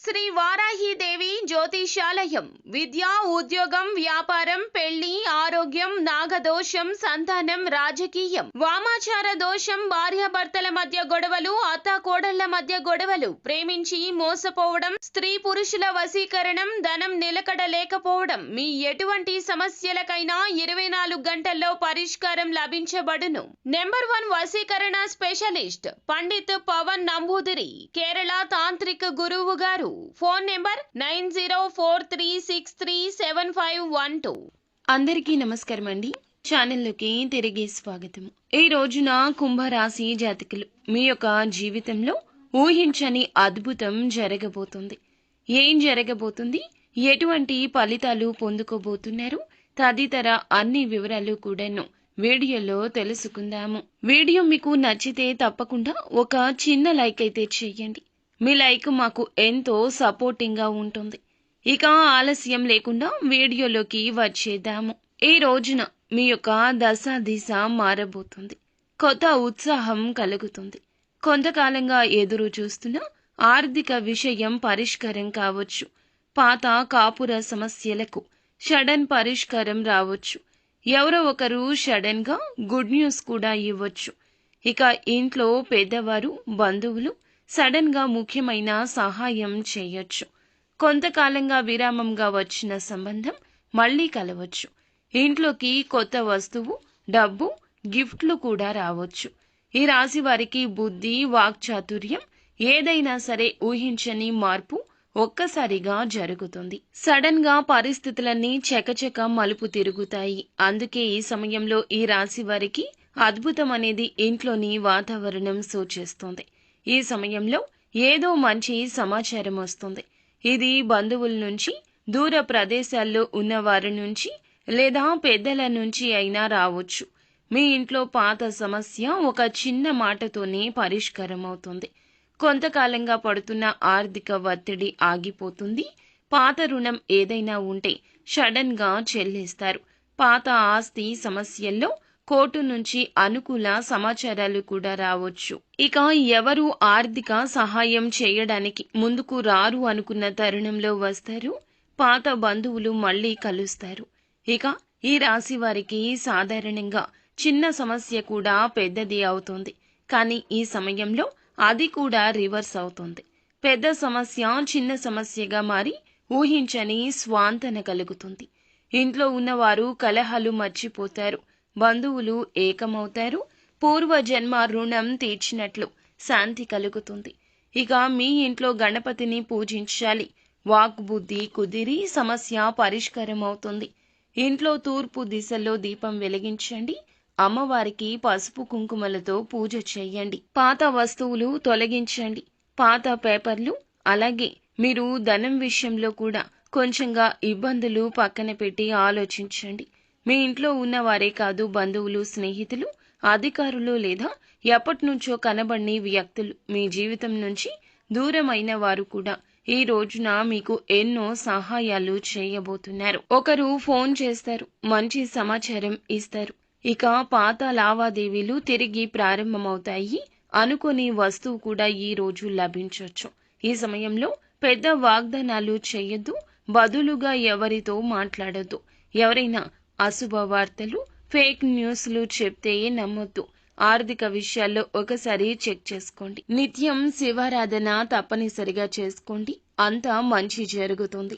శ్రీ వారాహిదేవి జ్యోతిషాలయం విద్య, ఉద్యోగం, వ్యాపారం, పెళ్లి, ఆరోగ్యం, నాగదోషం, సంతానం, రాజకీయం, వామాచార దోషం, భార్యాభర్తల మధ్య గొడవలు, అత్తాకోడళ్ల మధ్య గొడవలు, ప్రేమించి మోసపోవడం, స్త్రీ పురుషుల వశీకరణం, ధనం నిలకడ లేకపోవడం, మీ ఎటువంటి సమస్యలకైనా 24 గంటల్లో పరిష్కారం లభించబడును. నెంబర్ 1 వశీకరణ స్పెషలిస్ట్ పండిత్ పవన్ నంబూదిరి, కేరళ తాంత్రిక గురువు గారు. Phone number 9043637512. అందరికీ నమస్కారం అండి. ఛానల్లోకి తిరిగి స్వాగతం. ఈ రోజున కుంభరాశి జాతకులు మీ యొక్క జీవితంలో ఊహించని అద్భుతం జరగబోతుంది. ఏం జరగబోతుంది, ఎటువంటి ఫలితాలు పొందుకోబోతున్నారు, తదితర అన్ని వివరాలు కూడాను వీడియోలో తెలుసుకుందాము. వీడియో మీకు నచ్చితే తప్పకుండా ఒక చిన్న లైక్ అయితే చేయండి. మీ లైక్ మాకు ఎంతో సపోర్టింగ్ గా ఉంటుంది. ఇక ఆలస్యం లేకుండా వీడియోలోకి వచ్చేద్దాము. ఈ రోజున మీ యొక్క దశ దిశ మారబోతుంది. కొత్త ఉత్సాహం కలుగుతుంది. కొంతకాలంగా ఎదురు చూస్తున్న ఆర్థిక విషయం పరిష్కారం కావచ్చు. పాత కాపుర సమస్యలకు సడన్ పరిష్కారం రావచ్చు. ఎవరో ఒకరు సడన్ గా గుడ్ న్యూస్ కూడా ఇవ్వచ్చు. ఇక ఇంట్లో పెద్దవారు, బంధువులు సడన్ గా ముఖ్యమైన సహాయం చేయొచ్చు. కొంతకాలంగా విరామంగా వచ్చిన సంబంధం మళ్లీ కలవచ్చు. ఇంట్లోకి కొత్త వస్తువు, డబ్బు, గిఫ్ట్లు కూడా రావచ్చు. ఈ రాశి వారికి బుద్ధి, వాక్చాతుర్యం ఏదైనా సరే ఊహించని మార్పు ఒక్కసారిగా జరుగుతుంది. సడన్ గా పరిస్థితులన్నీ చకచక మలుపు తిరుగుతాయి. అందుకే ఈ సమయంలో ఈ రాశి వారికి అద్భుతం అనేది ఇంట్లోని వాతావరణం సూచిస్తుంది. ఈ సమయంలో ఏదో మంచి సమాచారం వస్తుంది. ఇది బంధువుల నుంచి, దూర ప్రదేశాల్లో ఉన్న వారి నుంచి లేదా పెద్దల నుంచి అయినా రావచ్చు. మీ ఇంట్లో పాత సమస్య ఒక చిన్న మాటతోనే పరిష్కారం అవుతుంది. కొంతకాలంగా పడుతున్న ఆర్థిక ఒత్తిడి ఆగిపోతుంది. పాత రుణం ఏదైనా ఉంటే సడన్ గా చెల్లిస్తారు. పాత ఆస్తి సమస్యల్లో కోర్టు నుంచి అనుకూల సమాచారాలు కూడా రావచ్చు. ఇక ఎవరు ఆర్థిక సహాయం చేయడానికి ముందుకు రారు అనుకున్న తరుణంలో వస్తారు. పాత బంధువులు మళ్లీ కలుస్తారు. ఇక ఈ రాశి వారికి సాధారణంగా చిన్న సమస్య కూడా పెద్దది అవుతుంది. కానీ ఈ సమయంలో అది కూడా రివర్స్ అవుతుంది. పెద్ద సమస్య చిన్న సమస్యగా మారి ఊహించని స్వాంతన కలుగుతుంది. ఇంట్లో ఉన్నవారు కలహాలు మర్చిపోతారు. బంధువులు ఏకమవుతారు. పూర్వజన్మ రుణం తీర్చినట్లు శాంతి కలుగుతుంది. ఇక మీ ఇంట్లో గణపతిని పూజించాలి. వాక్బుద్ధి కుదిరి సమస్య పరిష్కారం అవుతుంది. ఇంట్లో తూర్పు దిశలో దీపం వెలిగించండి. అమ్మవారికి పసుపు కుంకుమలతో పూజ చేయండి. పాత వస్తువులు తొలగించండి. పాత పేపర్లు, అలాగే మీరు ధనం విషయంలో కూడా కొంచెంగా ఇబ్బందులు పక్కన పెట్టి ఆలోచించండి. మీ ఇంట్లో ఉన్నవారే కాదు, బంధువులు, స్నేహితులు, అధికారులు లేదా ఎప్పటినుంచో కనబడని వ్యక్తులు, మీ జీవితం నుంచి దూరమైన వారు కూడా ఈ రోజున మీకు ఎన్నో సహాయాలు చేయబోతున్నారు. ఒకరు ఫోన్ చేస్తారు, మంచి సమాచారం ఇస్తారు. ఇక పాత లావాదేవీలు తిరిగి ప్రారంభమవుతాయి. అనుకోని వస్తువు కూడా ఈ రోజు లభించవచ్చు. ఈ సమయంలో పెద్ద వాగ్దానాలు చేయొద్దు. బదులుగా ఎవరితో మాట్లాడొద్దు. ఎవరైనా అశుభ వార్తలు, ఫేక్ న్యూస్లు చెప్తే నమ్మొద్దు. ఆర్థిక విషయాల్లో ఒకసారి చెక్ చేసుకోండి. నిత్యం శివారాధన తప్పనిసరిగా చేసుకోండి. అంతా మంచి జరుగుతుంది.